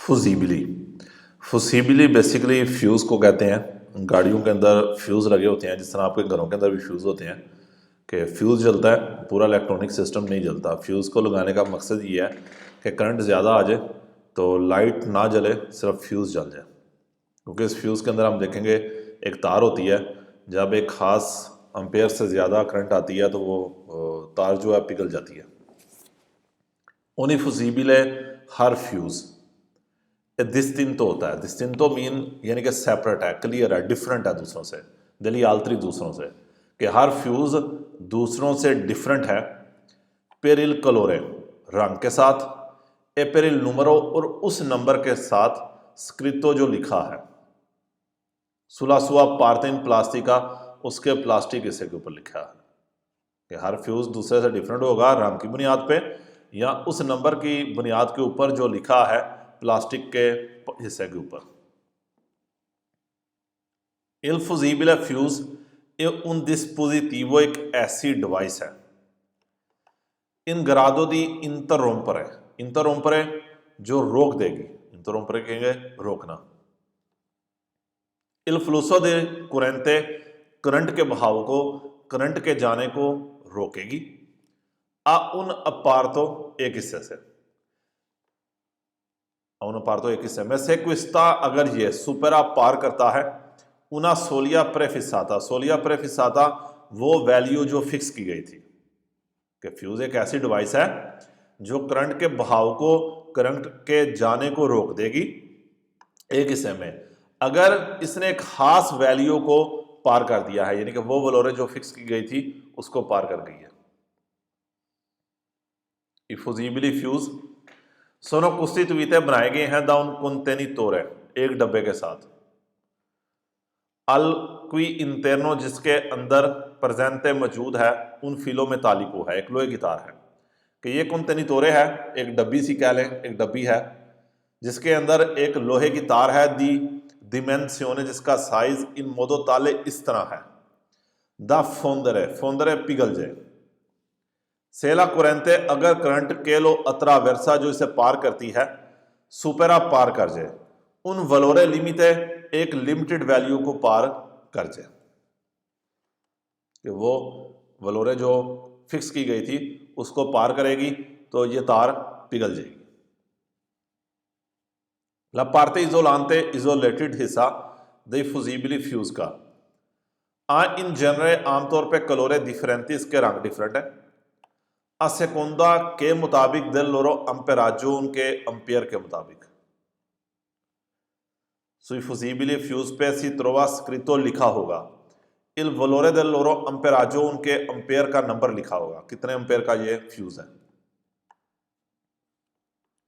फुजीबिली फुसीबिली basically fuse को कहते हैं। गाड़ियों के अंदर फ्यूज़ लगे होते हैं, जिस तरह आपके घरों के अंदर भी फ्यूज़ होते हैं कि फ्यूज़ जलता है, पूरा इलेक्ट्रॉनिक सिस्टम नहीं जलता। फ्यूज़ को लगाने का मकसद ये है कि करंट ज़्यादा आ जाए तो लाइट ना जले, सिर्फ फ्यूज़ जल जाए। क्योंकि इस फ्यूज़ के अंदर हम देखेंगे एक तार होती है, जब एक ख़ास एम्पेयर से ज़्यादा करंट आती है तो वो तार जो है पिघल जाती है। उन्हीं फुसीबिले हर फ्यूज़ डिस्टिंक्टो होता है। डिस्टिंक्टो मीन यानी कि सेपरेट है, क्लियर है, डिफरेंट है दूसरों से, दली आल्तरी दूसरों से, कि हर फ्यूज़ दूसरों से डिफरेंट है। पेरिल कलोरे रंग के साथ, ए पेरिल नंबरों और उस नंबर के साथ स्क्रिप्टो जो लिखा है, सुलासुआ पार्थिन प्लास्टिका, उसके प्लास्टिक हिस्से के ऊपर लिखा है कि हर फ्यूज़ दूसरे से डिफरेंट होगा रंग की बुनियाद पे या उस नंबर की बुनियाद के ऊपर जो लिखा है प्लास्टिक के हिस्से के ऊपर। Il fusibile fuse è un dispositivo एक ऐसी डिवाइस है इन grado di interrompere, interrompere जो रोक देगी, interrompere कहेंगे रोकना। Il flusso de corrente current के बहाव को, करंट के जाने को रोकेगी। आ उन अपार्तो एक हिस्से से, उन अपार्तो एक हिस्से में से क्विस्ता अगर ये सुपरा पार करता है उना सोलिया प्रेफिसाता, सोलिया प्रेफिसाता वो वैल्यू जो फिक्स की गई थी कि फ्यूज एक ऐसी डिवाइस है जो करंट के बहाव को, करंट के जाने को रोक देगी एक हिस्से में, अगर इसने एक खास वैल्यू को पार कर दिया है, यानी कि वो वलोरे जो फिक्स की गई थी उसको पार कर गई है। इफुजीबली फ्यूज सोनो कुस्तितुवीते बनाए गए हैं दाउन कुंतेनी तोरे एक डब्बे के साथ, अल क्वी इंतेरनो जिसके अंदर प्रेजेंटे मौजूद है, उन फिलो में तालिको है, एक लोहे की तार है कि ये कुंतनी तोरे है, एक डब्बी सी कह लें, एक डब्बी है जिसके अंदर एक लोहे की तार है, दी डिमेंसियोने जिसका साइज इन मोदो ताले इस तरह है, द फोंदरे, फोंदरे पिघल जाए, सेला कुरेंते अगर करंट के लो अतरा वर्सा जो इसे पार करती है, सुपेरा पार कर जाए, उन वलोरे लिमिटे एक लिमिटेड वैल्यू को पार कर जाए, कि वो वलोरे जो फिक्स की गई थी उसको पार करेगी तो ये तार पिघल जाएगी। ला पार्टे इजोलांते इजोलेटेड हिस्सा द फुजीबली फ्यूज का इन जनरल आमतौर पे कलोरे डिफरेंटिस के रंग डिफरेंट है। a seconda के मुताबिक del loro amperaggio उनके अम्पियर के मुताबिक। sui fusibili fuse पे si trova scritto लिखा होगा, il valore del loro amperaggio उनके अम्पियर का नंबर लिखा होगा, कितने अम्पियर का ये फ्यूज है।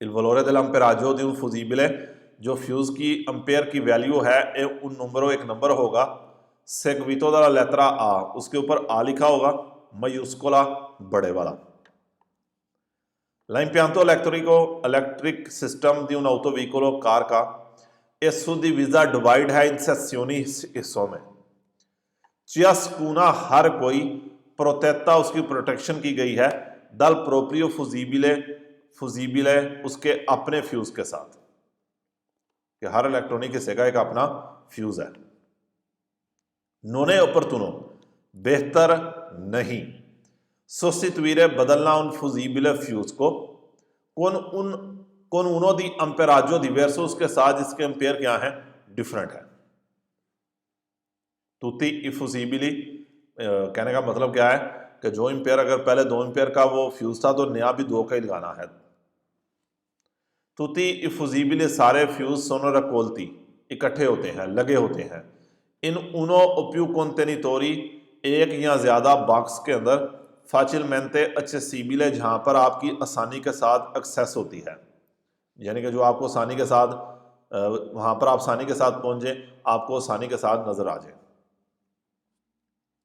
il valore dell'amperaggio di un fusibile जो फ्यूज की अम्पेयर की वैल्यू है उन नंबरों एक नंबर होगा, सेग्वितो दला लेत्रा आ उसके ऊपर आ लिखा होगा, मयूस्कोला बड़े वाला। L'impianto elettrico, electric system di un autoveicolo car का ए सुदिविजा डिवाइड है इन सेक्शनी हिस्सों में, चियास्कूना हर कोई प्रोटेक्टा उसकी प्रोटेक्शन की गई है, दल प्रोप्रियो फुजीबिले, फुजीबिले उसके अपने फ्यूज के साथ, कि हर इलेक्ट्रॉनिक हिस्से का एक अपना फ्यूज है। नोने ओपर्तुनो बेहतर नहीं, सोस्टिट्यूire बदलना उन फुजीबिले फ्यूज को, कौन उनो दी अम्पेराजो दिवेर्सो उसके साथ जिसके अम्पेयर क्या है डिफरेंट है। तुति इफुजीबिली कहने का मतलब क्या है कि जो एम्पेयर अगर पहले 2 एम्पेयर का वो फ्यूज था तो नया भी 2 का ही लगाना है। तुति इफुजीबिली सारे फ्यूज सोनो रकोलती इकट्ठे होते हैं, लगे होते हैं, इन उनो ओप्यू कोंटेनिटोरी एक या ज्यादा बॉक्स के अंदर, फाचिलमेंटे accessibile जहां पर आपकी आसानी के साथ एक्सेस होती है, यानी कि जो आपको आसानी के साथ वहां पर आप आसानी के साथ पहुंच जाए, आपको आसानी के साथ नजर आ जाए।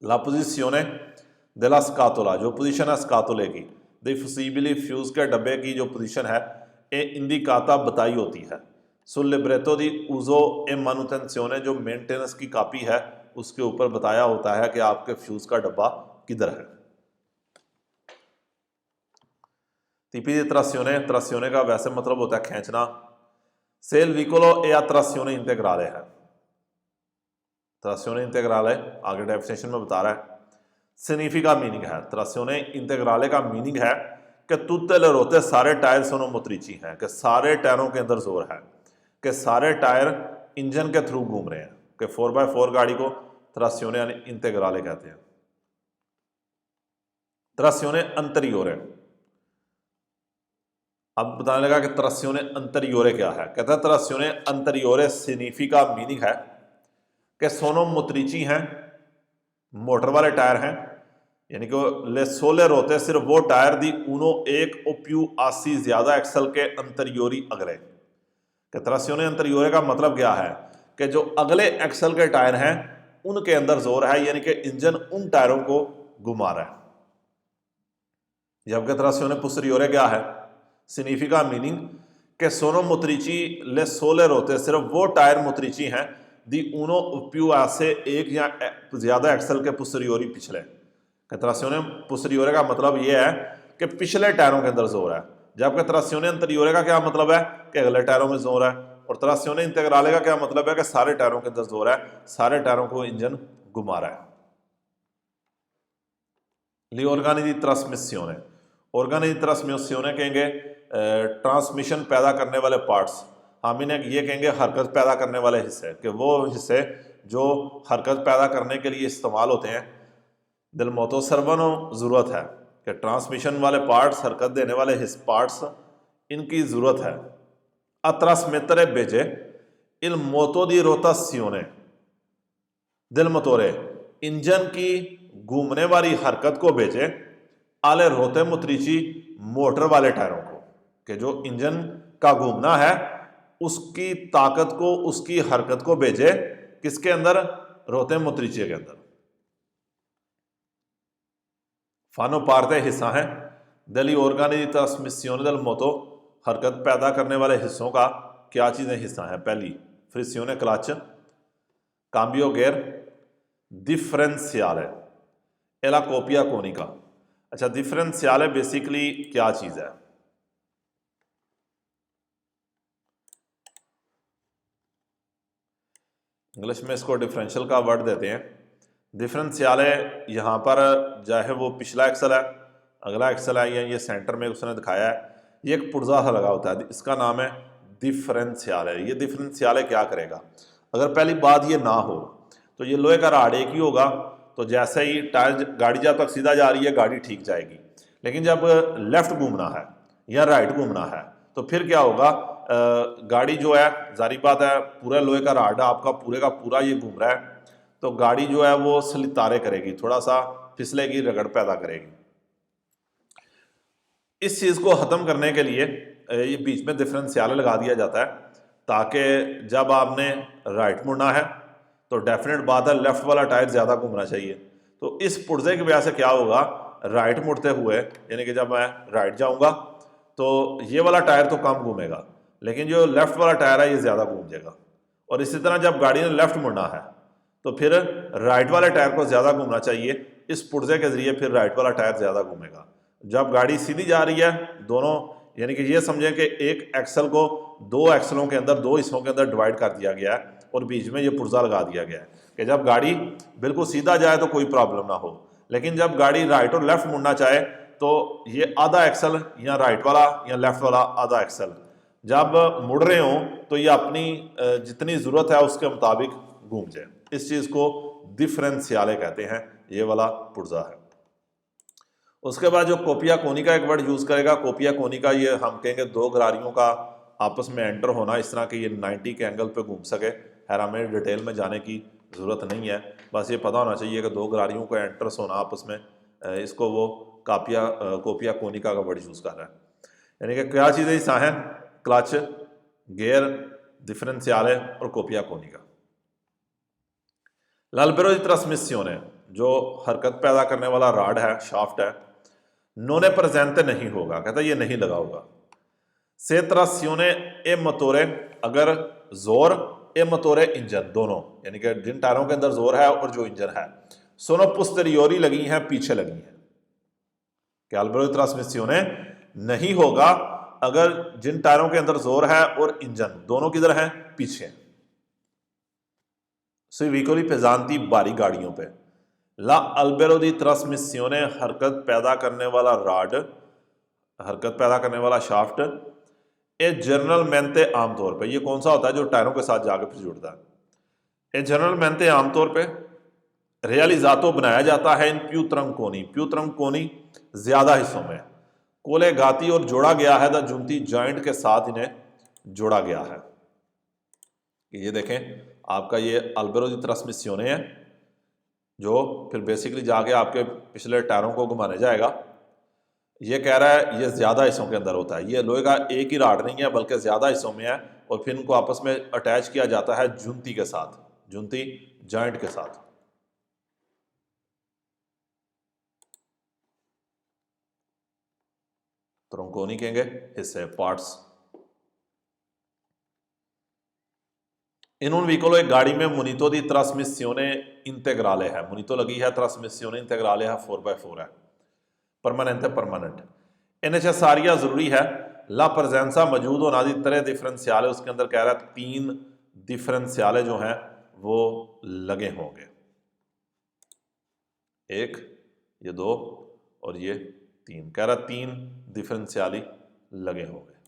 ला पोजिशियोने della scatola जो पोजीशन है स्कातुले की, द फुसीबिली फ्यूज के डब्बे की जो पोजीशन है ए इंडिकाता बताई होती है, सुल लिब्रेटो दी उजो ए मानुटेंसियोने जो मेंटेनेंस की कॉपी है उसके ऊपर बताया होता है कि आपके फ्यूज का डब्बा किधर है। तिपी त्रास्योने, त्रास्योने का वैसे मतलब होता है खींचना, Se il vicolo è a trazione integrale है, trazione integrale आगे डेफिनेशन में बता रहा है। सिग्निफिका मीनिंग है, trazione integrale का मीनिंग है कि tutte le ruote सारे टायर सोनो मोत्रिची हैं, कि सारे टायरों के अंदर जोर है, कि सारे टायर इंजन के थ्रू घूम रहे हैं, कि 4x4 गाड़ी को trazione integrale कहते हैं। trazione anteriore, अब बताने लगा कि trazione anteriore क्या है। कहता है trazione anteriore सिग्निफिका मीनिंग है कि सोनो मोत्रिची हैं, मोटर वाले टायर हैं, यानी कि ले सोले रोते सिर्फ वो टायर दी उनो एक ओप्यू आसी ज्यादा एक्सल के अंतरियोरी अगले। कि trazione anteriore का मतलब क्या है कि जो अगले एक्सल के टायर हैं उनके अंदर जोर है, यानी कि इंजन उन टायरों को घुमा रहा है। जबकि trazione posteriore क्या है, सिग्निफिका मीनिंग के सोनो मोत्रिची ले सोले रोते सिर्फ वो टायर मोत्रिची हैं दी उनो पियू से एक या ज्यादा एक्सल के पोस्टीरियोरी पिछले। trazione posteriore का मतलब ये है कि पिछले टायरों के अंदर जोर है, जबकि trazione anteriore का क्या मतलब है कि अगले टायरों में जोर है, और trazione integrale का क्या मतलब है कि सारे टायरों के अंदर जोर है, सारे टायरों को इंजन घुमा रहा है। Gli organi di trasmissione, organi di trasmissione कहेंगे ट्रांसमिशन पैदा करने वाले पार्ट्स, हम इन्हें ये कहेंगे हरकत पैदा करने वाले हिस्से, कि वो हिस्से जो हरकत पैदा करने के लिए इस्तेमाल होते हैं। दिल मोतो सर्वनो ज़रूरत है कि ट्रांसमिशन वाले पार्ट्स, हरकत देने वाले पार्ट्स, इनकी ज़रूरत है। a trasmettere बेजे il moto di rotazione दिल मतोरे इंजन की घूमने वाली हरकत को भेजे आले रोते मोत्रिची मोटर वाले टायरों को, कि जो इंजन का घूमना है उसकी ताकत को, उसकी हरकत को भेजे किसके अंदर, रोते मोत्रिची के अंदर। फानो पार्टे हिस्सा है दली ऑर्गानी दी ट्रांसमिssione del moto, हरकत पैदा करने वाले हिस्सों का क्या चीजें हिस्सा है। पहली फ्रिक्शियोने क्लच, काम्बियो गेयर, डिफरेंशियाले e la copia conica। अच्छा, डिफरेंशियाले बेसिकली क्या चीज है। इंग्लिश में इसको डिफरेंशियल का वर्ड देते हैं। डिफरेंशियाले यहाँ पर चाहे वो पिछला एक्सल है, अगला एक्सल है, या ये सेंटर में उसने दिखाया है, ये एक पुर्जा सा लगा होता है, इसका नाम है डिफरेंशियाले। ये डिफरेंशियाले क्या करेगा, अगर पहली बात ये ना हो तो ये लोहे का राड एक ही होगा, तो जैसे ही टायर, गाड़ी जब तक सीधा जा रही है गाड़ी ठीक जाएगी, लेकिन जब लेफ्ट घूमना है या राइट घूमना है तो फिर क्या होगा, गाड़ी जो है, जारी बात है, पूरा लोहे का राड आपका पूरे का पूरा ये घूम रहा है, तो गाड़ी जो है वो सलितारे करेगी, थोड़ा सा फिसलेगी, रगड़ पैदा करेगी। इस चीज़ को ख़त्म करने के लिए ये बीच में डिफरेंशियल लगा दिया जाता है, ताकि जब आपने राइट मुड़ना है तो डेफिनेट बात है लेफ्ट वाला टायर ज़्यादा घूमना चाहिए। तो इस पुर्जे की वजह से क्या होगा, राइट मुड़ते हुए, यानी कि जब मैं राइट जाऊंगा तो ये वाला टायर तो कम घूमेगा, लेकिन जो लेफ्ट वाला टायर है ये ज़्यादा घूम जाएगा। और इसी तरह जब गाड़ी ने लेफ्ट मुड़ना है तो फिर राइट वाले टायर को ज़्यादा घूमना चाहिए, इस पुर्जे के ज़रिए फिर राइट वाला टायर ज़्यादा घूमेगा। जब गाड़ी सीधी जा रही है, दोनों, यानी कि ये समझें कि एक एक्सल को दो एक्सलों के अंदर, दो हिस्सों के अंदर डिवाइड कर दिया गया है और बीच में ये पुर्जा लगा दिया गया है कि जब गाड़ी बिल्कुल सीधा जाए तो कोई प्रॉब्लम ना हो, लेकिन जब गाड़ी राइट और लेफ्ट मुड़ना चाहे तो ये आधा एक्सल या राइट वाला या लेफ्ट वाला आधा एक्सल जब मुड़ रहे हो तो ये अपनी जितनी ज़रूरत है उसके मुताबिक घूम जाए। इस चीज़ को डिफरेंशियाले कहते हैं, ये वाला पुर्जा है। उसके बाद जो कोपिया कोनी का एक वर्ड यूज़ करेगा, कोपिया कोनी का, ये हम कहेंगे दो गरारियों का आपस में एंटर होना, इस तरह के ये 90 के एंगल पे घूम सके। खैर हमें डिटेल में जाने की ज़रूरत नहीं है, बस ये पता होना चाहिए कि दो गरारियों का एंटर्स होना आपस में, इसको वो कोपिया कोनिका का वर्ड यूज़ कर रहा है। यानी कि क्या चीज़ें हिस्सा हैं, क्लच, गेयर, डिफरेंशियाले और कोपिया कोनिका। l'albero di trasmissione, जो हरकत पैदा करने वाला राड है, शाफ्ट है, नोने प्रेजेंटे नहीं होगा, कहता ये नहीं लगा होगा। से trazione e motore, अगर जोर ए मोटोरे इंजन, दोनों, यानी कि जिन टायरों के अंदर जोर है और जो इंजन है, सोनो पोस्टेरियोरी लगी हैं, पीछे लगी हैं, कि अल्बेरो ट्रांसमिसियोने नहीं होगा अगर जिन टायरों के अंदर जोर है और इंजन दोनों किधर हैं, पीछे, sui veicoli pesanti भारी गाड़ियों पे, ला अल्बेरो दी ट्रांसमिसियोने हरकत पैदा करने वाला राड, हरकत पैदा करने वाला शाफ्ट, ए जनरल मेंते आमतौर पे, ये कौन सा होता है जो टायरों के साथ जाकर फिर जुड़ता है, ए जनरल मेंते आमतौर पे रियलिजातो बनाया जाता है इन प्यूत्रंकोनी ज्यादा हिस्सों में, कोले गाती और जोड़ा गया है द जूनती जॉइंट के साथ इन्हें जोड़ा गया है। ये देखें आपका ये अल्बेरो दी ट्रांसमिसियोने है जो फिर बेसिकली जाके आपके पिछले टायरों को घुमाने जाएगा। ये कह रहा है ये ज्यादा हिस्सों के अंदर होता है, ये लोहे का एक ही राड नहीं है बल्कि ज्यादा हिस्सों में है, और फिर इनको आपस में अटैच किया जाता है जूनती के साथ, जूनती जॉइंट के साथ। त्रोंकोनी कहेंगे हिस्से, पार्ट्स। इन उन व्हीकलों एक गाड़ी में मुनीतो दी ट्रांसमिसियोने इंटेग्राले है, मुनीतो लगी है, ट्रांसमिसियोने इंटेग्राले है, 4x4 है, परमानेंट है, परमानेंट। necessaria जरूरी है, ला प्रजेंसा मौजूद होना दी तरह डिफरेंशियाले, उसके अंदर कह रहा है 3 डिफरेंशियाले जो हैं वो लगे होंगे, 1, ये 2 और ये 3, कह रहा 3 डिफरेंशियाली लगे होंगे।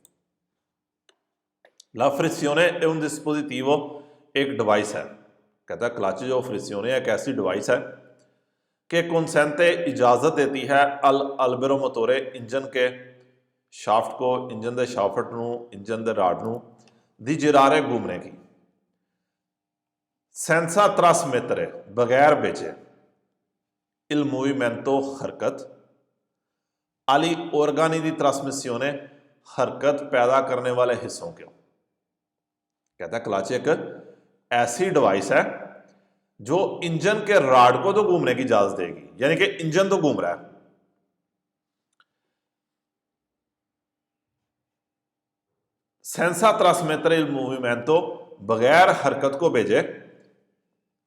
ला फ्रिसियोने è un dispositivo, एक डिवाइस है, कहता है क्लच जो फ्रिसियोने एक ऐसी डिवाइस है कि कंसेंटे इजाजत देती है अल अल्बेरो मोटोरे इंजन के शाफ्ट को, इंजन दे शाफ्ट नू, इंजन दे राड नू दी जिरारे घूमने की, सेंसा ट्रांसमेटरे बगैर बेचे, इल मूवमेंटो हरकत, अली ऑर्गानी दी ट्रांसमिसियोने हरकत पैदा करने वाले हिस्सों को, कहता है क्लच एक ऐसी डिवाइस है जो इंजन के राड को तो घूमने की इजाजत देगी, यानी कि इंजन तो घूम रहा है, सेंसा ट्रांसमेटरे इल मूवमेंटो बगैर हरकत को भेजे,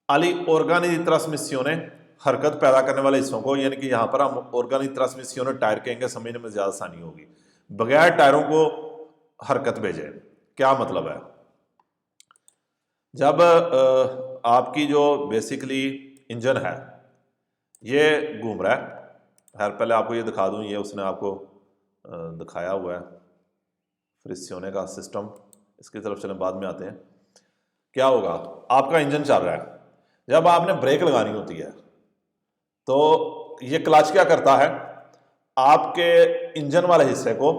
अली ऑर्गानी दी ट्रांसमिसियोने हरकत पैदा करने वाले हिस्सों को, यानी कि यहां पर हम ऑर्गानिक ट्रांसमिसियोने टायर कहेंगे, समझने में ज्यादा आसानी होगी, बगैर टायरों को हरकत भेजे। क्या मतलब है, जब आपकी जो बेसिकली इंजन है ये घूम रहा है, खैर पहले आपको ये दिखा दूं, ये उसने आपको दिखाया हुआ है फ्रिसियोने का सिस्टम, इसकी तरफ चलें बाद में आते हैं। क्या होगा, आपका इंजन चल रहा है, जब आपने ब्रेक लगानी होती है तो ये क्लच क्या करता है, आपके इंजन वाले हिस्से को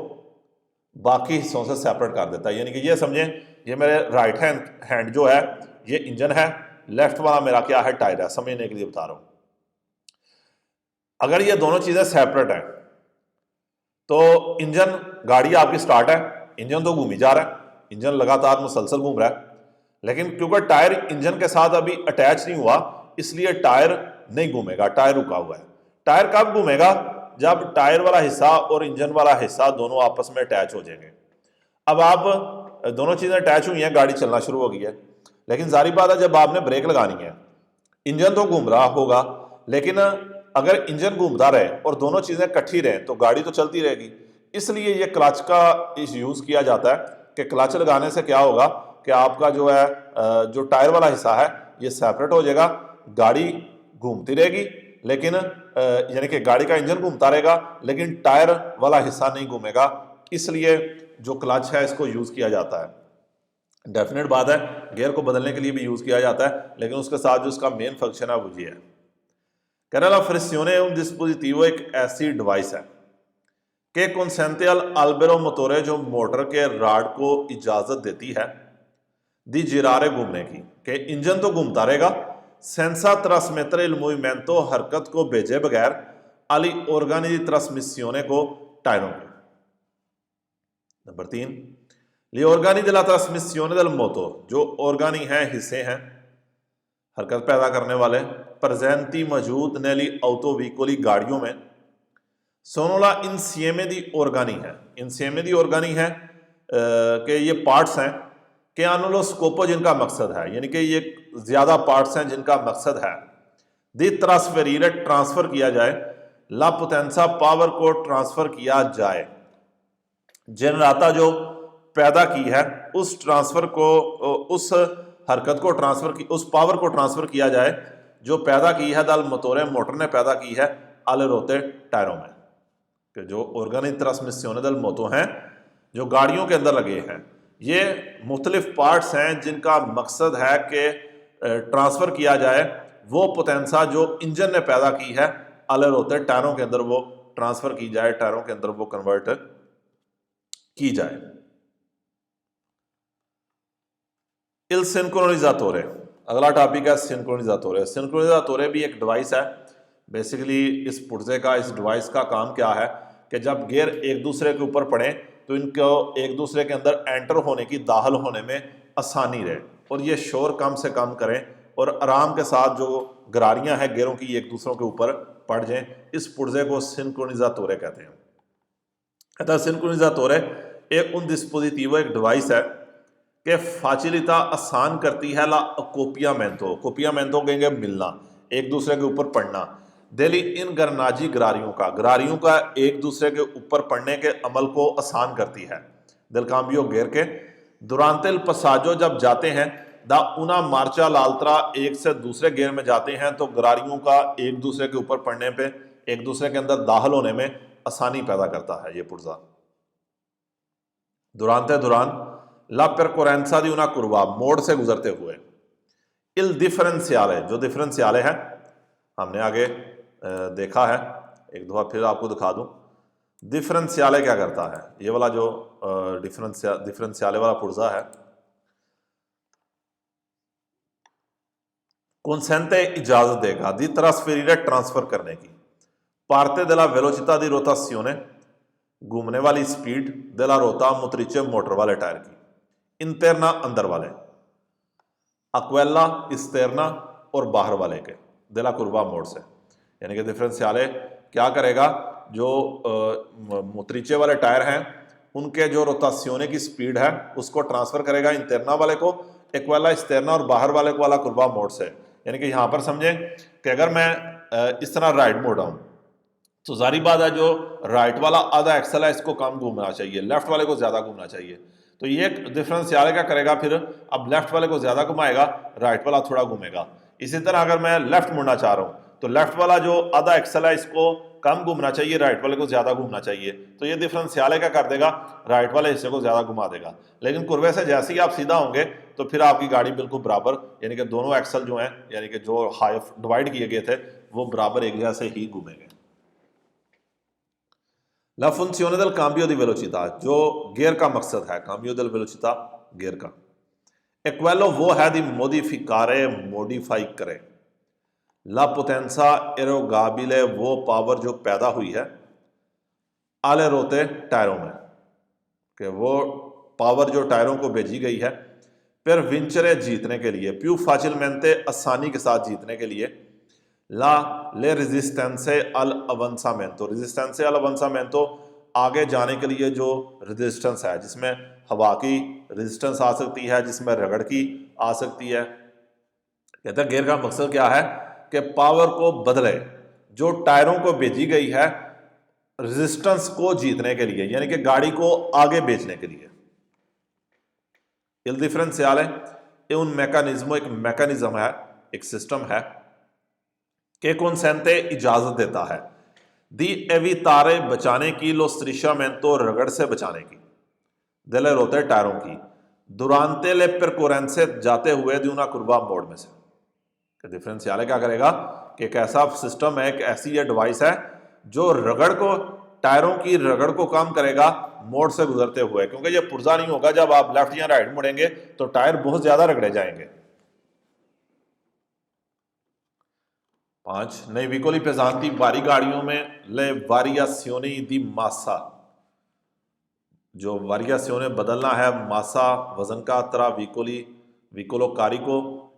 बाकी हिस्सों से सेपरेट कर देता है, यानी कि ये समझें ये मेरे राइट हैंड जो है ये इंजन है, लेफ्ट वाला मेरा क्या है, टायर है, समझने के लिए बता रहा हूं। अगर ये दोनों चीजें सेपरेट हैं तो इंजन, गाड़ी आपकी स्टार्ट है, इंजन तो घूम ही जा रहा है, इंजन लगातार मुसलसल घूम रहा है, लेकिन क्योंकि टायर इंजन के साथ अभी अटैच नहीं हुआ इसलिए टायर नहीं घूमेगा, टायर रुका हुआ है। टायर कब घूमेगा, जब टायर वाला हिस्सा और इंजन वाला हिस्सा दोनों आपस में अटैच हो जाएंगे। अब आप दोनों चीजें अटैच हुई हैं, गाड़ी चलना शुरू हो गई है, लेकिन जारी बात है जब आपने ब्रेक लगानी है, इंजन तो घूम रहा होगा, लेकिन अगर इंजन घूमता रहे और दोनों चीजें इकट्ठी रहे तो गाड़ी तो चलती रहेगी। इसलिए ये क्लच का यूज किया जाता है कि क्लच लगाने से क्या होगा कि आपका जो है जो टायर वाला हिस्सा है ये सेपरेट हो जाएगा, गाड़ी घूमती रहेगी, लेकिन यानी कि गाड़ी का इंजन घूमता रहेगा लेकिन टायर वाला हिस्सा नहीं घूमेगा, इसलिए जो क्लच है इसको यूज किया जाता है। डेफिनेट बात है गियर को बदलने के लिए भी यूज किया जाता है, लेकिन उसके साथ जो उसका मेन फंक्शन है वो ये है। कहने फ्रिसियोने un dispositivo एक ऐसी डिवाइस है कि consente al albero motore जो मोटर के राड को इजाजत देती है दी जिरारे घूमने की, कि इंजन तो घूमता रहेगा, सेंसा ट्रांसमेटर il movimento हरकत को भेजे बगैर अली ऑर्गानी दी ट्रांसमिसियोने को टायरों के। नंबर 3 ली ऑर्गानी della trasmissione del moto, जो ऑर्गानी है हिस्से हैं हरकत पैदा करने वाले, प्रेजेंटी मौजूद नेली ऑटो व्हीकली गाड़ियों में, सोनोला इंसिएमे दी ऑर्गानी है, इंसिएमे दी ऑर्गानी है कि ये पार्ट्स हैं कि अनुलोस्कोपो जिनका मकसद है, यानी कि ये ज्यादा पार्ट्स हैं जिनका मकसद है दी ट्रांसफेरीरे ट्रांसफर किया जाए, ला पोटेंसा पावर को ट्रांसफर किया जाए, जनराता जो पैदा की है उस ट्रांसफर को, उस हरकत को ट्रांसफर की, उस पावर को ट्रांसफर किया जाए जो पैदा की है दल मोटोरे मोटर ने पैदा की है आले रोते टायरों में, कि जो ऑर्गेनिक ट्रांसमिसियोन दल मोतो हैं जो गाड़ियों के अंदर लगे हैं, ये मुख्तलिफ पार्ट्स हैं जिनका मकसद है कि ट्रांसफर किया जाए वो पोटेंसा जो इंजन ने पैदा की है आले रोते टायरों के अंदर वो ट्रांसफर की जाए, टायरों के अंदर वो कन्वर्ट की जाए। इल सिंक्रोनिजातोरे, अगला टॉपिक है सिंक्रोनिजातोरे। सिंक्रोनिजातोरे भी एक डिवाइस है। बेसिकली इस पुर्जे का, इस डिवाइस का काम क्या है कि जब गियर एक दूसरे के ऊपर पड़े तो इनको एक दूसरे के अंदर एंटर होने की, दाखिल होने में आसानी रहे और ये शोर कम से कम करें और आराम के साथ जो गरारियां हैं गियरों की एक दूसरों के ऊपर पड़ जाएं। इस पुर्जे को सिंक्रोनिजातोरे कहते हैं। अतः सिंक्रोनिजातोरे एक un dispositivo, एक डिवाइस है कि फाचिलिता आसान करती है ला अकोपियामेंतो, कोपियामेंतो कहेंगे मिलना, एक दूसरे के ऊपर पड़ना, दिली इन गरनाजी गरारियों का एक दूसरे के ऊपर पड़ने के अमल को आसान करती है। दिल काम्बियो गेर के दुरांतिल पसाजो जब जाते हैं दा उना मार्चा लालतरा एक से दूसरे गेयर में जाते हैं तो गरारियों का एक दूसरे के ऊपर पड़ने पे, एक दूसरे के अंदर दाखिल होने में आसानी पैदा करता है ये पुर्जा। दुरान ला परकोरेंसा दी उना कुर्वा, मोड़ से गुजरते हुए। इल डिफरेंशियाले, जो डिफरेंशियाले है हमने आगे देखा है, एक दफा फिर आपको दिखा दूं। डिफरेंशियाले क्या करता है, ये वाला जो डिफरेंशियाले वाला पुर्जा है, consente इजाजत देगा दी trasferire ट्रांसफर करने की, parte della velocità di rotazione, घूमने वाली speed, della rota motrice motor वाले टायर की, इंटरना अंदर वाले, अक्वेला इस्तेरना और बाहर वाले के, della curva मोड से। यानी कि डिफरेंशियाले क्या करेगा, जो मोत्रिचे वाले टायर हैं उनके जो रोतासियोने की स्पीड है उसको ट्रांसफर करेगा इंटरना वाले को, एक्वेला इस्तेरना और बाहर वाले को वाला कुर्बा मोड से। यानी कि यहां पर समझें कि अगर मैं इस तरह राइट मोड़ आऊं तो जारी बात है जो राइट वाला आधा एक्सल है इसको कम घूमना चाहिए, लेफ्ट वाले को ज्यादा घूमना चाहिए। तो ये डिफरेंशियल क्या करेगा, फिर अब लेफ्ट वाले को ज्यादा घुमाएगा, राइट वाला थोड़ा घूमेगा। इसी तरह अगर मैं लेफ्ट मुड़ना चाह रहा हूं तो लेफ्ट वाला जो आधा एक्सल है इसको कम घूमना चाहिए, राइट वाले को ज्यादा घूमना चाहिए। तो ये डिफरेंशियल क्या कर देगा, राइट वाले हिस्से को ज्यादा घुमा देगा। लेकिन कुर्वे से जैसे ही आप सीधा होंगे तो फिर आपकी गाड़ी बिल्कुल बराबर, यानी कि दोनों एक्सल जो हैं, यानी कि जो हाफ डिवाइड किए गए थे वो बराबर एक जैसे ही घूमेंगे। ला funzione del cambio di velocità, जो गियर का मकसद है, cambio del velocità गियर का। E quello वो है दी modificare, modify करे। ला potenza erogabile, वो पावर जो पैदा हुई है आले रोते टायरों में, कि वो पावर जो टायरों को भेजी गई है फिर विंचरे जीतने के लिए, più facilmente आसानी के साथ जीतने के लिए, ला ले रेजिस्टेंसे अल अवंसामेंटो, रेजिस्टेंसे अल अवंसामेंटो आगे जाने के लिए जो रेजिस्टेंस है, जिसमें हवा की रेजिस्टेंस आ सकती है, जिसमें रगड़ की आ सकती है। कहते हैं गियर का मकसद क्या है कि पावर को बदले, जो टायरों को भेजी गई है रेजिस्टेंस को जीतने के लिए, यानी कि गाड़ी को आगे भेजने के लिए। इल डिफरेंशियल है उन मैकेनिज्मो, एक मैकेनिज्म है, एक सिस्टम है के consente इजाजत देता है दी एवितारे बचाने की, लो स्ट्रिशामेंतो रगड़ से बचाने की, दिले रोते टायरों की, दुरांते ले परकोरेंसे जाते हुए दी उना कुर्बा मोड़ में से। डिफरेंशियल क्या करेगा कि एक ऐसा सिस्टम है, एक ऐसी ये डिवाइस है जो रगड़ को, टायरों की रगड़ को कम करेगा मोड़ से गुजरते हुए, क्योंकि ये पुर्जा नहीं होगा, जब आप लेफ्ट या राइट मुड़ेंगे तो टायर बहुत ज्यादा रगड़े जाएंगे। 5 नई विकोली पेजांती बारी गाड़ियों में ले वारियासियोनी दी मासा, जो वारियासियोने बदलना है मासा वजन का, तरह विकोली विकोलो कारिको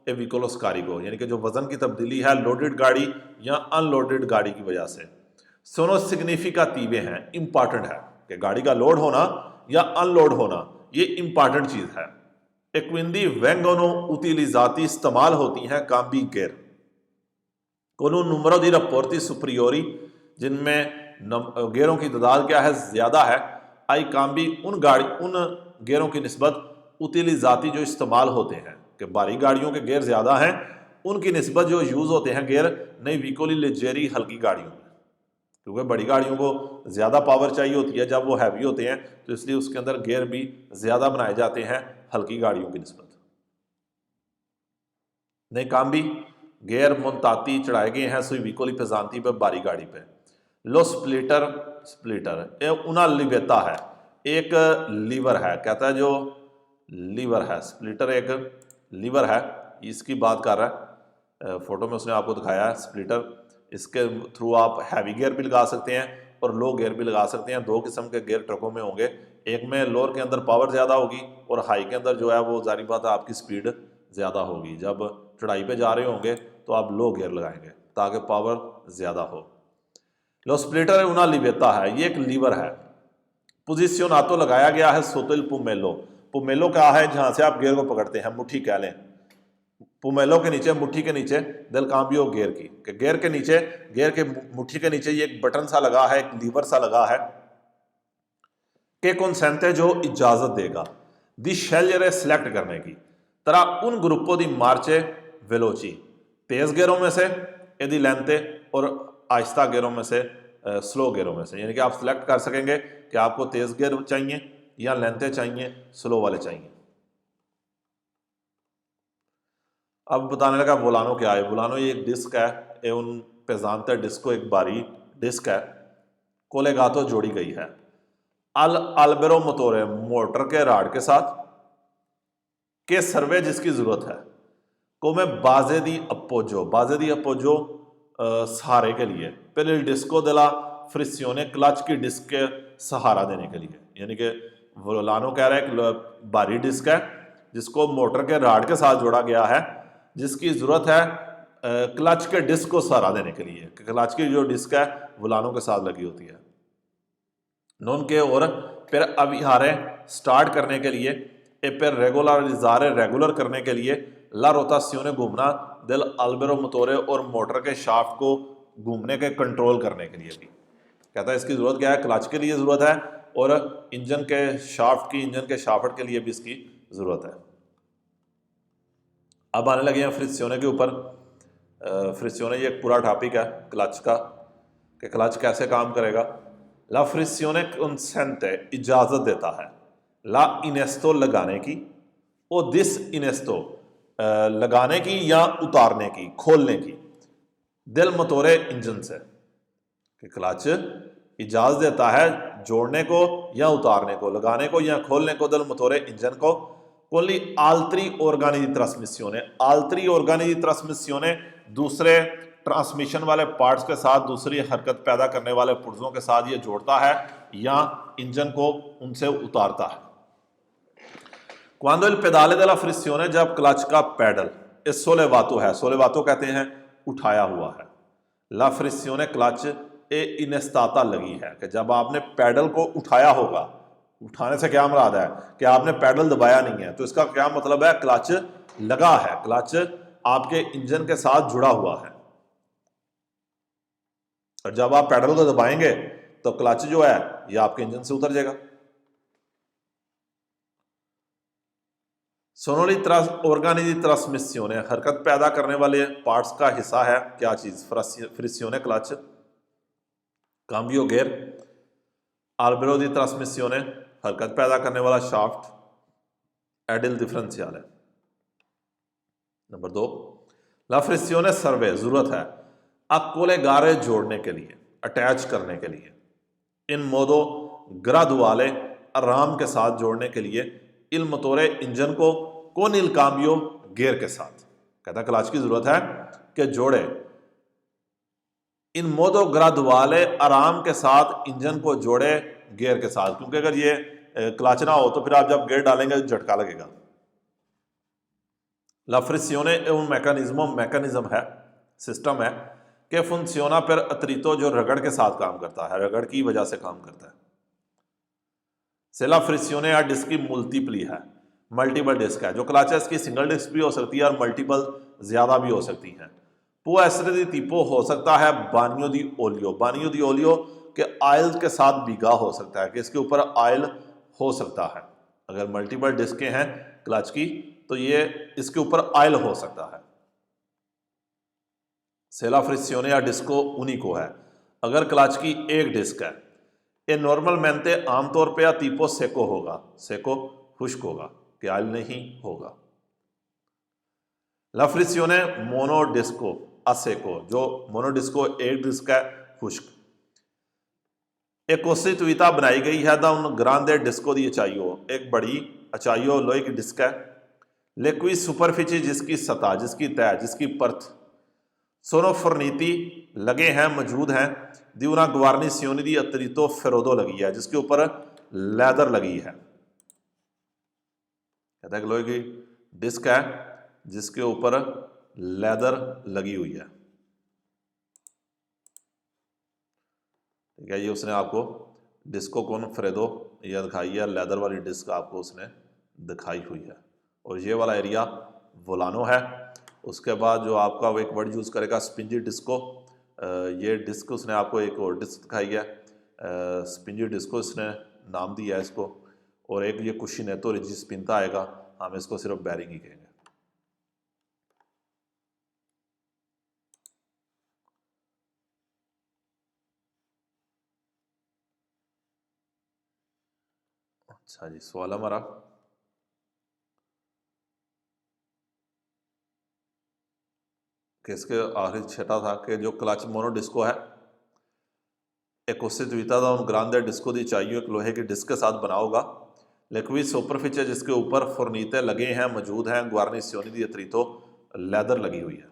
ए विकोलोस कारिको, यानी कि जो वजन की तब्दीली है लोडेड गाड़ी या अनलोडेड गाड़ी की वजह से। सोनो सिग्निफिकातीवे हैं, इंपॉर्टेंट है कि गाड़ी का लोड होना या अनलोड होना ये इंपॉर्टेंट चीज है। e quindi vengono utilizzati, इस्तेमाल होती हैं काम्बी gear, con un numero di rapporti superiori, जिनमें गियरों की तादाद क्या है, ज्यादा है, आई काम्बी उन गेयरों की निस्बत उतिलिजाती जो इस्तेमाल होते हैं, कि भारी गाड़ियों के गेयर ज़्यादा हैं उनकी निस्बत जो यूज़ होते हैं गेयर नई व्हीकल लेजेरी हल्की गाड़ियों में, क्योंकि बड़ी गाड़ियों को ज़्यादा पावर चाहिए होती है जब वो हैवी होते हैं, तो इसलिए उसके अंदर गेयर भी ज़्यादा बनाए जाते हैं हल्की गाड़ियों की निस्बत। नई काम्बी गेयर मुनताती चढ़ाए गए हैं सुई व्हीकल पेजांती पर भारी गाड़ी पे। लो स्प्लिटर उना लिबेता है, एक लीवर है, कहता है जो लीवर है, स्प्लिटर एक लीवर है, इसकी बात कर रहा है। फोटो में उसने आपको दिखाया है स्प्लिटर, इसके थ्रू आप हैवी गियर भी लगा सकते हैं और लो गियर भी लगा सकते हैं। दो किस्म के गियर ट्रकों में होंगे, एक में लोअर के अंदर पावर ज़्यादा होगी और हाई के अंदर जो है वो जारी बात है आपकी स्पीड ज़्यादा होगी। जब चढ़ाई पे जा रहे होंगे तो आप लो गियर लगाएंगे ताकि पावर ज़्यादा हो। लो स्प्लिटर उना लिबेता है, ये एक लीवर है। पोजिशनातो लगाया गया है सोतिल पुमेलो, पुमेलो क्या है जहाँ से आप गियर को पकड़ते हैं, मुट्ठी कह लें, पुमेलो के नीचे मुट्ठी के नीचे दिल काम्बियो गियर की, कि गियर के नीचे गियर के मुट्ठी के नीचे ये एक बटन सा लगा है, एक लीवर सा लगा है कि कंसेंटे जो इजाजत देगा दी शेल्यरे सिलेक्ट करने की तरह उन ग्रुपों दी मार्चे वेलोची, तेज गियरों में से यदि लेंते और आहिस्ता गियरों में से स्लो गियरों में से, यानी कि आप सिलेक्ट कर सकेंगे कि आपको तेज गियर चाहिए या लेंते चाहिए, स्लो वाले चाहिए। अब बताने लगा वोलानो क्या है। वोलानो ये एक डिस्क है, ये उन पेजांते डिस्को एक बारी डिस्क है, कोलेगातो जोड़ी गई है अल्बेरो मोटोरे मोटर के राड के साथ के सर्वे जिसकी जरूरत है को मैं बाजे दी अपोजो सहारे के लिए पहले डिस्को दिला फ्रिसियोने क्लच की डिस्क के सहारा देने के लिए, यानी कि वोलानो कह रहा है कि भारी डिस्क है जिसको मोटर के राड के साथ जोड़ा गया है, जिसकी जरूरत है क्लच के डिस्क को सहारा देने के लिए। क्लच की जो डिस्क है वोलानो के साथ लगी होती है। नॉन के और फिर अविहारे स्टार्ट करने के लिए फिर रेगुलर करने के लिए ला रोतासियोने घूमना दिल अल्बेरो मोटोरे और मोटर के शाफ्ट को घूमने के कंट्रोल करने के लिए भी, कहता है इसकी जरूरत क्या है, क्लच के लिए जरूरत है और इंजन के शाफ्ट के लिए भी इसकी जरूरत है। अब आने लगे हैं फ्रिसियोने के ऊपर। फ्रिसियोने ये एक पूरा टॉपिक है क्लच का, कि क्लच कैसे काम करेगा। ला फ्रिसियोने कंसेंटे इजाजत देता है ला इनेस्टो लगाने की और दिस इनेस्टो लगाने की या उतारने की, खोलने की दिल मोटोरे इंजन से, कि क्लच इजाजत देता है जोड़ने को या उतारने को, लगाने को या खोलने को दिल मोटोरे इंजन को। कोली आल्त्री ऑर्गानी दी ट्रांसमिसियोने दूसरे ट्रांसमिशन वाले पार्ट्स के साथ दूसरी हरकत पैदा करने वाले पुर्जों के साथ ये जोड़ता है या इंजन को उनसे उतारता है। क्वांडो इल पेदाले दella फ्रिसियोने, जब क्लच का पैडल इस सोलेवातो है, सोलेवातो कहते हैं उठाया हुआ है, ला फ्रिसियोने क्लच ए इनेस्ताता लगी है, कि जब आपने पैडल को उठाया होगा, उठाने से क्या मुराद है कि आपने पैडल दबाया नहीं है, तो इसका क्या मतलब है, क्लच लगा है, क्लच आपके इंजन के साथ जुड़ा हुआ है। और जब आप पैडल को दबाएंगे तो क्लच जो है ये आपके इंजन से उतर जाएगा। सोनोली ऑर्गानी दी ट्रांसमिसियोने, हरकत पैदा करने वाले पार्ट्स का हिस्सा है क्या चीज, फ्रिसियोने क्लच, काम्बियो गियर, अल्बेरो दी ट्रांसमिसियोने हरकत पैदा करने वाला शाफ्ट, एडिल डिफरेंशियल है। नंबर 2 ला फ्रिसियोने सर्वे, जरूरत है अकोले गारे जोड़ने के लिए, अटैच करने के लिए, इन मोदो ग्रादुआले आराम के साथ जोड़ने के लिए, इल मोटोरे इंजन को कोन इल काम्बियो गियर के साथ, कहता क्लच की जरूरत है कि जोड़े इन मोदो ग्रादुआले आराम के साथ इंजन को जोड़े गियर के साथ, क्योंकि अगर ये क्लच ना हो तो फिर आप जब गियर डालेंगे तो झटका लगेगा। ला फ्रिसियोने un मैकेनिज्म है, सिस्टम है कि फुंसियोना पर अतरीतो, जो रगड़ के साथ काम करता है, रगड़ की वजह से काम करता है। सेला फ्रिसियोने या डिस्क की मुल्टीपली है, मल्टीपल डिस्क है, जो क्लच है इसकी सिंगल डिस्क भी हो सकती है और मल्टीपल ज्यादा भी हो सकती है। पो एसरे दी तीपो हो सकता है बानियो दी ओलियो कि ऑयल के साथ भीगा हो सकता है, कि इसके ऊपर ऑयल हो सकता है। अगर मल्टीपल डिस्कें हैं क्लच की तो ये इसके ऊपर ऑयल हो सकता है। सेला फ्रिक्सियोने या डिस्को उनिको है। अगर क्लच की एक डिस्क है, ये नॉर्मलmente आमतौर पे या tipo सेको होगा, सेको खुश्क होगा, कि ऑयल नहीं होगा। ला फ्रिक्सियोने मोनोडिस्को असेको, जो मोनोडिस्को एक डिस्क है खुश्क। एक कोस्टिट्यूटा बनाई गई है दा उन ग्रांदे डिस्को दी अचाइयो, एक बड़ी अचाइयो लोहे की डिस्क है। लिक्विड सुपरफिची, जिसकी सतह, जिसकी तह, जिसकी परत, सोनो फर्नीति लगे हैं, मौजूद हैं। दिवना ग्वार्निसियोनी दी अतरितो फेरोदो लगी है, जिसके ऊपर लेदर लगी है। कहता है कि लोहे की डिस्क है जिसके ऊपर लेदर लगी हुई है। ठीक है, ये उसने आपको डिस्को कौन फ्रेदो ये दिखाई है, लेदर वाली डिस्क आपको उसने दिखाई हुई है। और ये वाला एरिया वोलानो है। उसके बाद जो आपका वो एक वर्ड यूज़ करेगा स्पिंजी डिस्को, ये डिस्क उसने आपको एक और डिस्क दिखाई है, स्पिंजी डिस्को इसने नाम दिया है इसको। और एक ये कुशिनेतो रिजिस्पिंता आएगा, हम इसको सिर्फ बैरिंग ही कहेंगे। अच्छा जी, सवाल हमारा कि इसके आखिरी छठा था कि जो क्लच मोनो डिस्को है, एक costituita da un grande डिस्को दी चाहिए, एक लोहे की डिस्क के साथ बना होगा। लिक्विड सुपरफिचे, जिसके ऊपर फर्नीते लगे हैं, मौजूद हैं। ग्वार्निसियोनी दी अतरीतो लेदर लगी हुई है।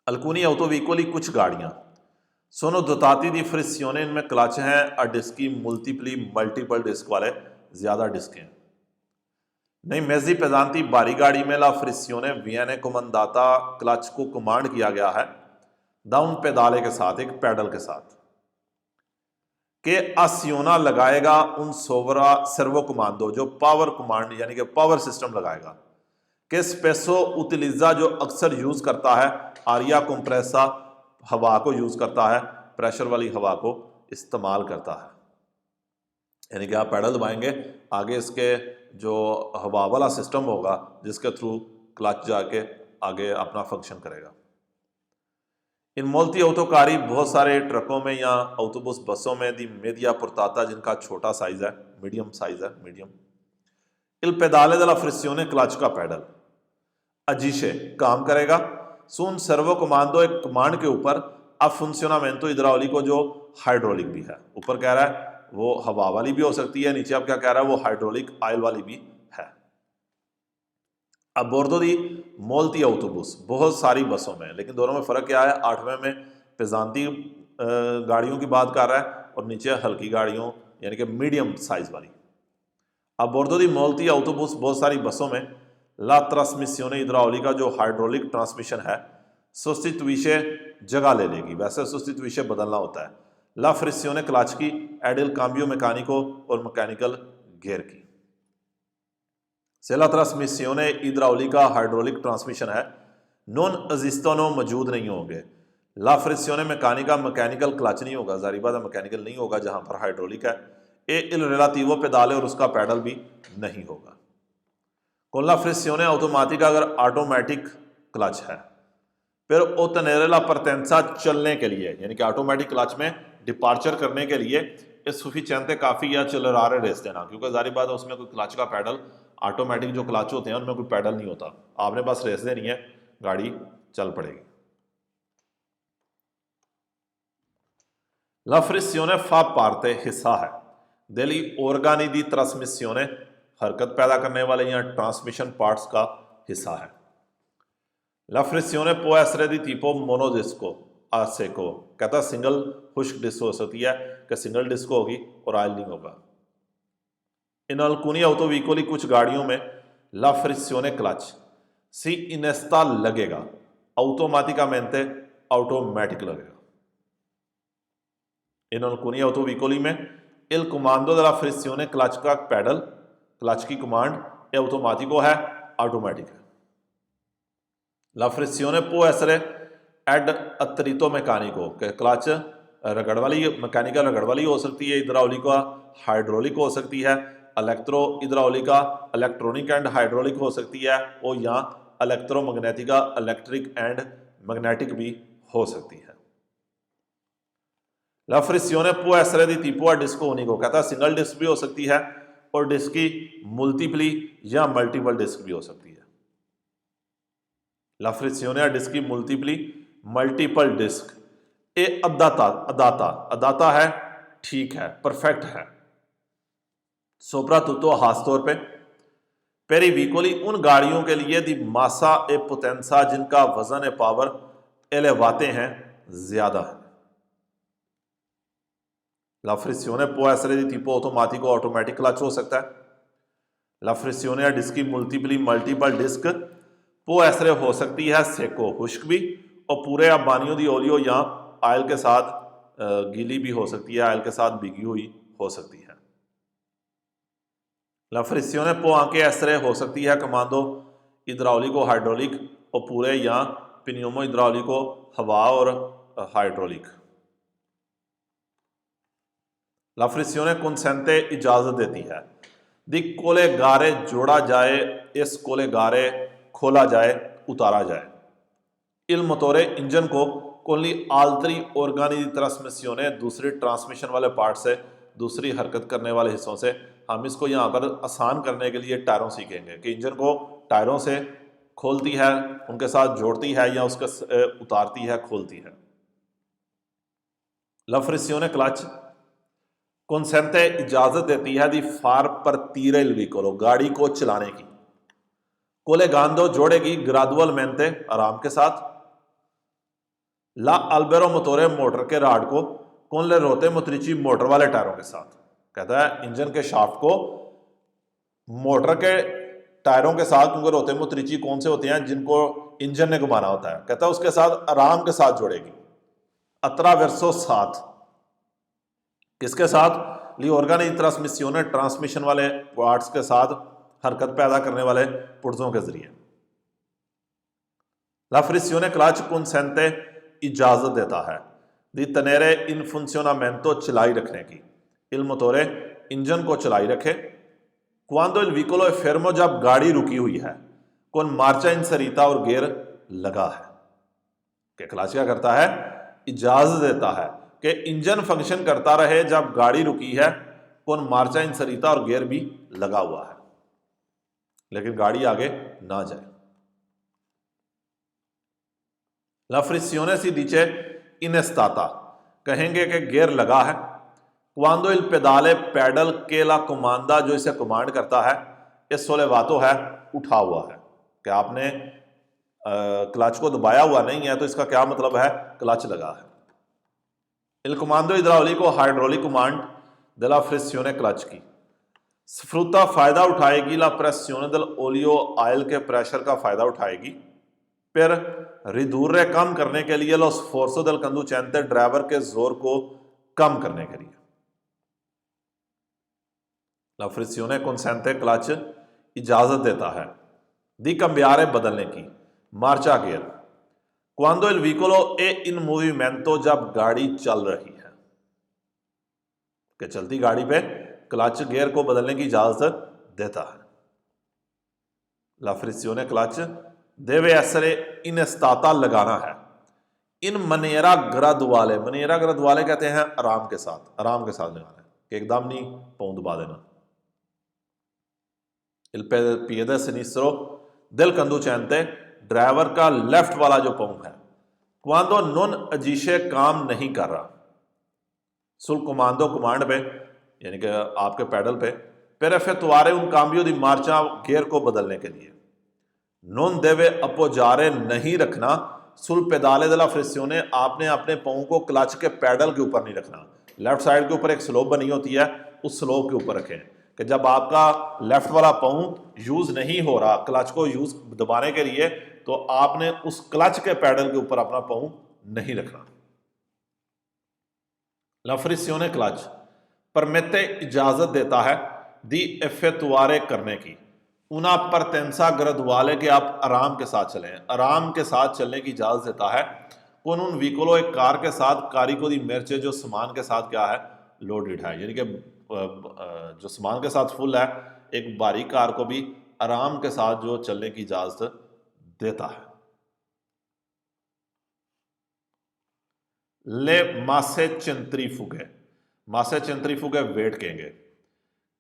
अल्कुनी ऑटोवीकोली, कुछ गाड़ियां। सोनो दोताती दी फ्रिसियोने, इनमें क्लच हैं। डिस्की मुल्टीपली मल्टीपल डिस्क वाले ज्यादा डिस्क हैं। नहीं मेजी पेजांती बारी गाड़ी में ला फ्रिसियोने वियने कोमंदाता, क्लच को कमांड किया गया है डाउन पेदाले के साथ, एक पैडल के साथ, के आसियोना लगाएगा उन सोवरा सर्वो कमांडो, जो पावर कमांड यानी कि पावर सिस्टम लगाएगा। के स्पेसो उतलिजा, जो अक्सर यूज करता है आरिया कंप्रेसा, हवा को यूज करता है, प्रेशर वाली हवा को इस्तेमाल करता है। यानी कि आप पैडल दबाएंगे, आगे इसके जो हवा वाला सिस्टम होगा जिसके थ्रू क्लच जाके आगे अपना फंक्शन करेगा। इन मोल्टी ऑटोकारी, बहुत सारे ट्रकों में या ऑटोबस बसों में दी मेडिया पुरताता, जिनका छोटा साइज है, मीडियम साइज है, मीडियम। इल पेदाले दला फ्रिसियोने, क्लच का पैडल अजीशे काम करेगा सुन सर्वो कमांडो, एक कमांड के ऊपर अब फंक्शनामेंटो इद्राउलिको, जो हाइड्रोलिक भी है। ऊपर कह रहा है वो हवा वाली भी हो सकती है, नीचे अब क्या कह रहा है वो हाइड्रोलिक ऑयल वाली भी है। अब बोर्दो दी मोल्टी ऑटोबस, बहुत सारी बसों में, लेकिन दोनों में फर्क क्या है, 8वें में पेजांती गाड़ियों की बात कर रहा है और नीचे हल्की गाड़ियों यानी कि मीडियम साइज वाली। अब बोर्दो दी मोल्टी ऑटोबस, बहुत सारी बसों में ला ट्रांसमिसियोने इद्राउलिका, जो हाइड्रोलिक ट्रांसमिशन है, सुस्टिट्यूशे जगह ले लेगी। वैसे सुस्टिट्यूशे बदलना होता है। ला फ्रिसियोने क्लच की, एडिल काम्बियो मैकेनिको, और मैकेनिकल गियर की। सेला ट्रांसमिसियोने इद्राउलिका, हाइड्रोलिक ट्रांसमिशन है। नॉन अजिस्टोनो, मौजूद नहीं होंगे। ला फ्रिसियोने मैकेनिका, मैकेनिकल क्लच नहीं होगा, जारी बात है मैकेनिकल नहीं होगा जहां पर हाइड्रोलिक है। ए इल रिलेटिवो पेदाले, और उसका पैडल भी नहीं होगा। कोला फ्रिसियोने ऑटोमेटिका, अगर ऑटोमेटिक क्लच है। फिर ओतनेरेला परतेंसा, चलने के लिए, यानी कि ऑटोमेटिक क्लच में डिपार्चर करने के लिए सफिशिएंटे काफी या चलरारे रेस देना, क्योंकि जारी बात है उसमें कोई क्लच का पैडल, ऑटोमेटिक जो क्लच होते हैं उनमें कोई पैडल नहीं होता, आपने बस रेस देनी है, गाड़ी चल पड़ेगी। ला फ्रिसियोने फा पार्टे, हिस्सा है। डेली ऑर्गानी दी ट्रांसमिसियोने, हरकत पैदा करने वाले या ट्रांसमिशन पार्ट्स का हिस्सा है। ला फ्रिसियोने può essere di tipo monodisco a secco, कहता सिंगल खुश्क डिस्क हो सकती है, कि सिंगल डिस्क होगी और ऑयल नहीं होगा। इन अल्कुनी ऑटोवीकोली, कुछ गाड़ियों में ला फ्रिसियोने क्लच सी इनेस्ता लगेगा, automaticamente ऑटोमेटिक लगेगा। इन अल्कुनी ऑटोवीकोली में il comando della frizione clutch का पैडल, क्लच की कमांड ये ऑटोमेटिको है, ऑटोमेटिक है। ला फ्रिसियोने può essere ad attrito meccanico, che clutch रगड़ वाली मैकेनिकल रगड़ वाली हो सकती है, इद्राउलिका हाइड्रोलिक हो सकती है, इलेक्ट्रो इद्राउलिका इलेक्ट्रॉनिक एंड हाइड्रोलिक हो सकती है, और यहाँ इलेक्ट्रोमैग्नेटिका इलेक्ट्रिक एंड मैग्नेटिक भी हो सकती है। La frizione può essere di tipo a disco unico, कहता है सिंगल डिस्क भी हो सकती है और डिस्क की मल्टीपली या मल्टीपल डिस्क भी हो सकती है। La frizione a dischi multipli multiple disc ए अदाता अदाता अदाता है, ठीक है, परफेक्ट है। सोप्रातुतो खासतौर पे पेरीविकोली उन गाड़ियों के लिए दी मासा ए पोटेंसा जिनका वजन ए पावर एलेवाते हैं, ज्यादा है। La frizione può essere di tipo automatico, automatic clutch हो सकता है। La frizione a dischi multipli multiple disc può essere हो सकती है सेको खुश्क भी, और पूरे अबानियों दी ओलियो या आयल के साथ गीली भी हो सकती है, आयल के साथ भीगी हुई हो सकती है। La frizione può anche essere हो सकती है कमांडो इद्राउलिको हाइड्रोलिक, और पूरे या पिन्यूमो इद्राउलिको हवा और हाइड्रोलिक। La frizione consente इजाजत देती है दी कोलेगारे जोड़ा जाए, इस कोलेगारे खोला जाए, उतारा जाए। इल मोटोरे इंजन को कोली आल्तरी ऑर्गानी दी ट्रांसमिसियोने दूसरी ट्रांसमिशन वाले पार्ट से, दूसरी हरकत करने वाले हिस्सों से। हम इसको यहाँ पर आसान करने के लिए टायरों सीखेंगे कि इंजन को टायरों से खोलती है, उनके साथ जोड़ती है, या उसके उतारती है, खोलती है। La frizione क्लच consente इजाजत देती है दी फार पर तीरे विकोलो गाड़ी को चलाने की। कोलेगांदो जोड़ेगी ग्राजुअल मेंटे आराम के साथ। ला अल्बेरो मोटोरे मोटर के राड को कौन ले रोते मोत्रिची मोटर वाले टायरों के साथ। कहता है इंजन के शाफ्ट को मोटर के टायरों के साथ, क्योंकि रोते मोत्रिची कौन से होते हैं जिनको इंजन ने घुमाना होता है, कहता है उसके साथ आराम के साथ जोड़ेगी। अत्रावेर्सो साथ किसके साथ? ली ऑर्गानी ट्रांसमिसियोने ट्रांसमिशन वाले पार्ट्स के साथ, हरकत पैदा करने वाले पुर्जों के जरिए। La frizione क्लच consente इजाजत देता है दी तनेरे इन फंक्शनमेंटो चलाई रखने की। इल मोटोरे इंजन को चलाई रखे। क्वांडो इल विकोलो फेर्मो जब गाड़ी रुकी हुई है, कौन मार्चा इंसरीता और गियर लगा है। कि क्लच क्या करता है? इजाजत देता है कि इंजन फंक्शन करता रहे जब गाड़ी रुकी है, कौन मार्चा इंसरीता और गियर भी लगा हुआ है, लेकिन गाड़ी आगे ना जाए। La frizione si dice in stata, कहेंगे कि गियर लगा है। क्वांडो इल पेदाले पैडल के ला कमांडा, जो इसे कमांड करता है, इस सोलेवातो है, उठा हुआ है। कि आपने क्लच को दबाया हुआ नहीं है, तो इसका क्या मतलब है? क्लच लगा है। इल कमांडो इद्राउलिको hydraulic command de la frizione clutch की। स्फ्रूता फायदा उठाएगी ला प्रेसियोने del ओलियो, ऑयल के प्रेशर का फायदा उठाएगी। फिर रिदूरे कम करने के लिए लो स्फोर्सो del conducente, ड्राइवर के जोर को कम करने के लिए। La frizione consente क्लच इजाजत देता है दी cambiare बदलने की, मार्चा gear. Quando il veicolo è in movimento, जब गाड़ी चल रही है। कि चलती गाड़ी पे क्लच गियर को बदलने की इजाजत देता है। La frizione clutch deve essere in stata, लगाना है। इन मनेरा ग्राजुआले, मनेरा ग्राजुआले कहते हैं आराम के साथ, आराम के साथ लगाना है कि एकदम नहीं पाँव दबा देना। Il piede sinistro del conducente, driver का लेफ्ट वाला जो पाँव है, क्वांडो नॉन अजीशे काम नहीं कर रहा, सुल कमांडो कमांड पे, यानी कि आपके पैडल पे, पर effettuare un cambio di marcia, gear को बदलने के लिए। नॉन देवे अपोजारे, नहीं रखना, सुल पेदाले दला फ्रिसियोने, आपने अपने पाँव को क्लच के पैडल के ऊपर नहीं रखना। लेफ्ट साइड के ऊपर एक स्लोप बनी होती है, उस स्लोप के ऊपर रखें कि जब आपका लेफ्ट वाला पाँव यूज नहीं हो रहा क्लच को यूज दबाने के लिए, तो आपने उस क्लच के पैडल के ऊपर अपना पाँव नहीं रखना। La frizione क्लच परमेते इजाजत देता है दी effettuare करने की, उना परतेंसा ग्राजुआले के आप आराम के साथ चलें, आराम के साथ चलने की इजाजत देता है। con un vehicolo एक कार के साथ carico di merce जो सामान के साथ क्या है लोडेड है, यानी कि जो सामान के साथ फुल है एक भारी कार को भी आराम के साथ जो चलने की इजाजत देता है। ले मासे चेंट्रीफुगे, मासे चेंट्रीफुगे वेट कहेंगे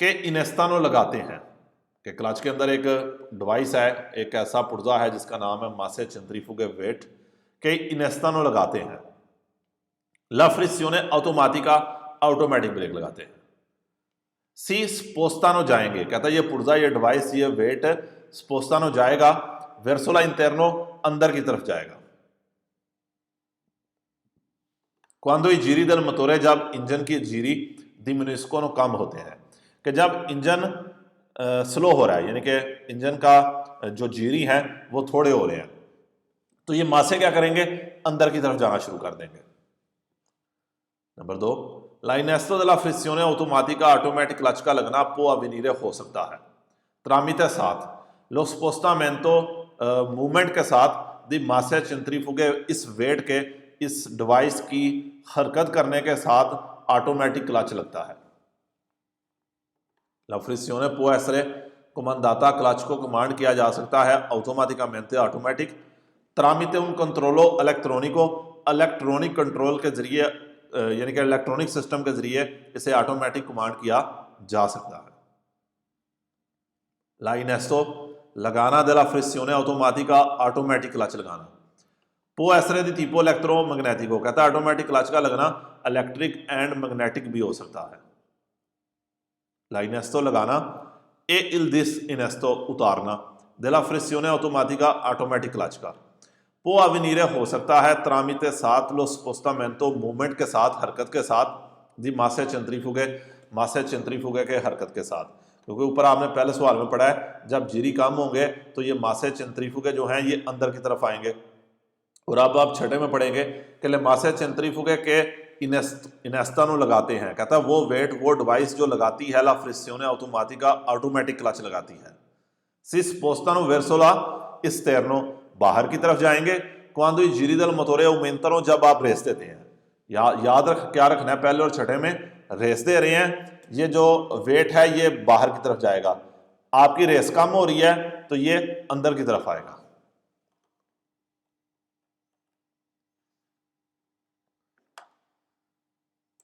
कि इनेस्तानो लगाते हैं कि क्लच के अंदर एक डिवाइस है, एक ऐसा पुर्जा है जिसका नाम है मासे चेंट्रीफुगे वेट के इनेस्तानो लगाते हैं। ला फ्रिसियोने ऑटोमेटिका, ऑटोमेटिक ब्रेक लगाते हैं। सी स्पोस्तानो जाएंगे, कहता है ये पुर्जा, ये डिवाइस, ये वेट स्पोस्तानो जाएगा वेर्सोला इंटरनो, अंदर की तरफ जाएगा। क्वांदो ई जीरी दल मोटोरे, जब इंजन की जीरी दिमिनिस्को कम होते हैं, कि जब इंजन स्लो हो रहा है, यानी कि इंजन का जो जीरी है वो थोड़े हो रहे हैं, तो ये मासे क्या करेंगे अंदर की तरफ जाना शुरू कर देंगे। नंबर 2, लाइनेस्टो दella फ्रिसियोने automatica, ऑटोमेटिक क्लच का लगना पो अवेनिरे हो सकता है tramite साथ lo spostamento मूवमेंट के साथ दी मासे चेंट्रीफुगे, इस वेट के, इस डिवाइस की हरकत करने के साथ ऑटोमेटिक क्लच लगता है। La frizione può essere comandata, clutch को कमांड किया जा सकता है automaticamente, automatic tramite un controllo elettronico, electronic control के जरिए, यानी कि इलेक्ट्रॉनिक सिस्टम के जरिए इसे ऑटोमेटिक कमांड किया जा सकता है। लाइनेस्टो लगाना della frizione automatica, automatic clutch लगाना। पो एसरे दी tipo elettromagnetico, कहता है ऑटोमेटिक क्लच का लगना इलेक्ट्रिक एंड मैग्नेटिक भी हो सकता है। लाइनेस्टो लगाना, ए इल दिस इनेस्टो उतारना, della frizione automatica, automatic clutch का। पो अवेनिरे हो सकता है tramite साथ lo spostamento, मूवमेंट के साथ, हरकत के साथ, दी मासे चेंट्रीफुगे, मासे चेंट्रीफुगे के हरकत के साथ, क्योंकि ऊपर आपने पहले सवाल में पढ़ा है जब जीरी कम होंगे तो ये मासे चेंट्रीफुगे जो हैं ये अंदर की तरफ आएंगे। और अब आप छठे में पढ़ेंगे कि ले मासे चेंट्रीफुगे के इनेस्तानो लगाते हैं, कहता है वो वेट, वो डिवाइस जो लगाती है ला फ्रिसियोने ऑटोमेटिका, ऑटोमेटिक क्लच लगाती है। सी स्पोस्तानो वेर्सोला इस्टेर्नो, बाहर की तरफ जाएंगे। क्वांदो ई जीरी दल मोटोरे aumentano, जब आप रेस देते हैं। याद रख, क्या रखना है पहले और छठे में, रेस दे रहे हैं, ये जो वेट है ये बाहर की तरफ जाएगा, आपकी रेस कम हो रही है तो ये अंदर की तरफ आएगा।